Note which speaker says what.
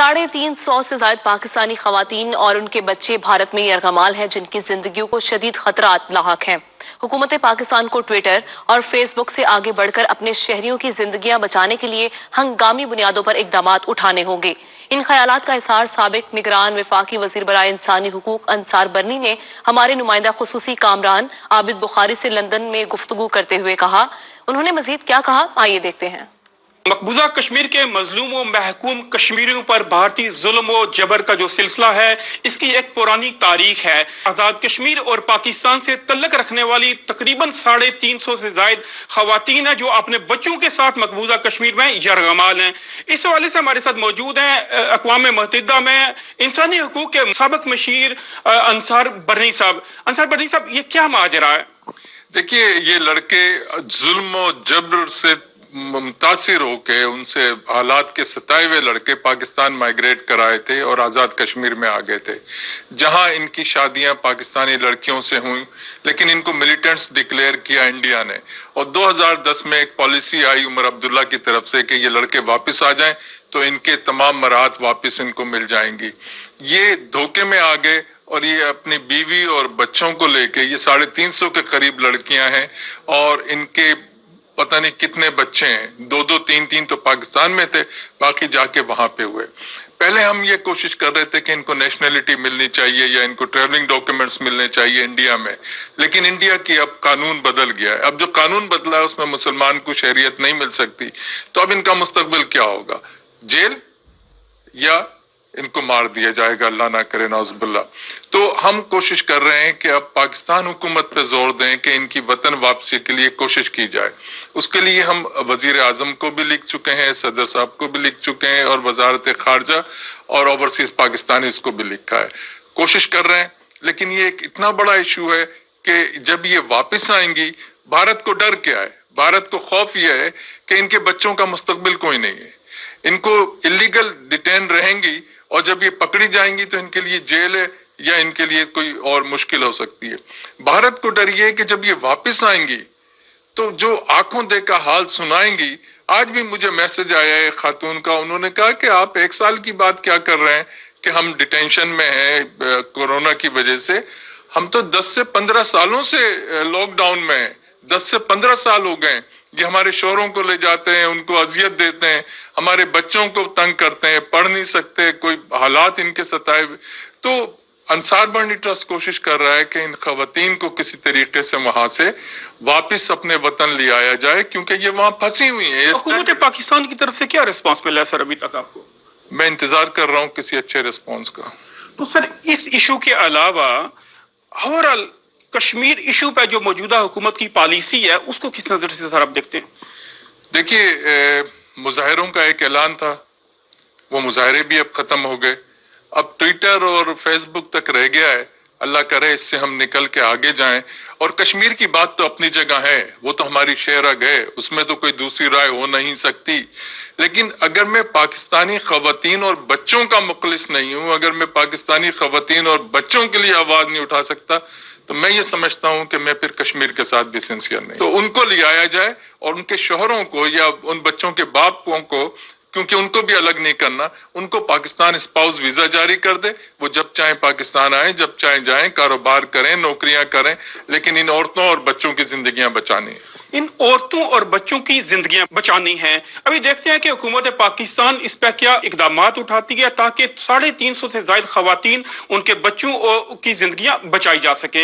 Speaker 1: 350 से ज्यादा पाकिस्तानी खवातीन और उनके बच्चे भारत में यरगमाल हैं, जिनकी जिंदगियों को शदीद खतरात लाहक हैं। हुकूमत पाकिस्तान को ट्विटर और फेसबुक से आगे बढ़कर अपने शहरियों की जिंदगियां बचाने के लिए हंगामी बुनियादों पर इकदामात उठाने होंगे। इन ख्यालात का इजहार साबिक निगरान वफाकी वजीर बराए इंसानी हुकूक अंसार बरनी ने हमारे नुमाइंदा खुसूसी कामरान आबिद बुखारी से लंदन में गुफ्तगू करते हुए कहा। उन्होंने मजीद क्या कहा, आइए देखते हैं।
Speaker 2: मकबूजा कश्मीर के मजलूम व महकूम कश्मीरियों पर भारतीय जुल्म व जबर का जो सिलसिला है, इसकी एक पुरानी तारीख है। आज़ाद कश्मीर और पाकिस्तान से तल्लक रखने वाली तकरीबन 350 से जायद खवातीन हैं जो अपने बच्चों के साथ मकबूजा कश्मीर में यरगमाल हैं। इस हवाले से हमारे साथ मौजूद हैं अक़वाम मुत्तहिदा में इंसानी हुकूक के साबिक मशीर अंसार बरनी साहब। अंसार बरनी साहब, ये क्या माजरा है?
Speaker 3: देखिए, ये लड़के जुल्म व जबर से मुतासिर होके, उनसे हालात के सताए हुए लड़के पाकिस्तान माइग्रेट कराए थे और आज़ाद कश्मीर में आ गए थे, जहां इनकी शादियां पाकिस्तानी लड़कियों से हुई, लेकिन इनको मिलिटेंट्स डिक्लेयर किया इंडिया ने। और 2010 में एक पॉलिसी आई उमर अब्दुल्ला की तरफ से कि ये लड़के वापस आ जाएं तो इनके तमाम मराहत वापस इनको मिल जाएंगी। ये धोखे में आ गए और ये अपनी बीवी और बच्चों को लेके, ये 350 के करीब लड़कियां हैं और इनके पता नहीं कितने बच्चे हैं, 2-2, 3-3 तो पाकिस्तान में थे, बाकी जाके वहां पे हुए। पहले हम ये कोशिश कर रहे थे कि इनको नेशनलिटी मिलनी चाहिए या इनको ट्रैवलिंग डॉक्यूमेंट्स मिलने चाहिए इंडिया में, लेकिन इंडिया की अब कानून बदल गया है। अब जो कानून बदला है उसमें मुसलमान को शहरियत नहीं मिल सकती, तो अब इनका मुस्तकबिल क्या होगा? जेल या इनको मार दिया जाएगा, अल्लाह ना करे, नाउज़ुबिल्लाह। तो हम कोशिश कर रहे हैं कि अब पाकिस्तान हुकूमत पे जोर दें कि इनकी वतन वापसी के लिए कोशिश की जाए। उसके लिए हम वजीर आजम को भी लिख चुके हैं, सदर साहब को भी लिख चुके हैं और वजारत खारजा और ओवरसीज पाकिस्तानीज़ को भी लिखा है। कोशिश कर रहे हैं, लेकिन ये एक इतना बड़ा इशू है कि जब ये वापस आएंगी, भारत को डर क्या है? भारत को खौफ यह है कि इनके बच्चों का मुस्तकबिल कोई नहीं है, इनको इलीगल डिटेन रहेंगी और जब ये पकड़ी जाएंगी तो इनके लिए जेल है या इनके लिए कोई और मुश्किल हो सकती है। भारत को डर ये है कि जब ये वापस आएंगी तो जो आंखों देखा हाल सुनाएंगी। आज भी मुझे मैसेज आया है खातून का, उन्होंने कहा कि आप 1 साल की बात क्या कर रहे हैं कि हम डिटेंशन में हैं कोरोना की वजह से। हम तो 10 से 15 सालों से लॉकडाउन में हैं, 10 से 15 साल हो गए। ये हमारे शोहरों को ले जाते हैं, उनको अजियत देते हैं, हमारे बच्चों को तंग करते हैं, पढ़ नहीं सकते, कोई हालात इनके सताए हुए। तो अंसार बरनी ट्रस्ट कोशिश कर रहा है कि इन खवातीन को किसी तरीके से वहां से वापस अपने वतन ले आया जाए, क्योंकि ये वहां फंसी हुई है।
Speaker 2: हुकूमत पाकिस्तान की तरफ से क्या रिस्पांस मिला है सर अभी तक आपको?
Speaker 3: मैं इंतजार कर रहा हूँ किसी अच्छे रिस्पॉन्स का।
Speaker 2: तो सर, इस इशू के अलावा ओवरऑल कश्मीर इशू पे जो मौजूदा हुकूमत की पॉलिसी है, उसको किस नजर से सर आप देखते हैं?
Speaker 3: देखिए, मुजाहिरों का एक ऐलान था, वो मुजाहरे भी अब खत्म हो गए। अब ट्विटर और फेसबुक तक रह गया है। अल्लाह करे इससे हम निकल के आगे जाएं। और कश्मीर की बात तो अपनी जगह है, वो तो हमारी शेरग है, उसमें तो कोई दूसरी राय हो नहीं सकती। लेकिन अगर मैं पाकिस्तानी खवातीन और बच्चों का मुखलिस नहीं हूं, अगर मैं पाकिस्तानी खवातीन और बच्चों के लिए आवाज नहीं उठा सकता, तो मैं ये समझता हूं कि मैं फिर कश्मीर के साथ भी सिंसियर नहीं। तो उनको ले आया जाए और उनके शोहरों को या उन बच्चों के बापों को, क्योंकि उनको भी अलग नहीं करना, उनको पाकिस्तान स्पाउस वीजा जारी कर दे। वो जब चाहे पाकिस्तान आए, जब चाहे जाएं, कारोबार करें, नौकरियां करें, लेकिन इन औरतों और बच्चों की जिंदगियां बचानी है।
Speaker 2: इन औरतों और बच्चों की जिंदगियां बचानी हैं। अभी देखते हैं कि हुकूमत पाकिस्तान इस पर क्या इकदामात उठाती है ताकि 350 से ज्यादा खवातीन, उनके बच्चों की जिंदगियां बचाई जा सके।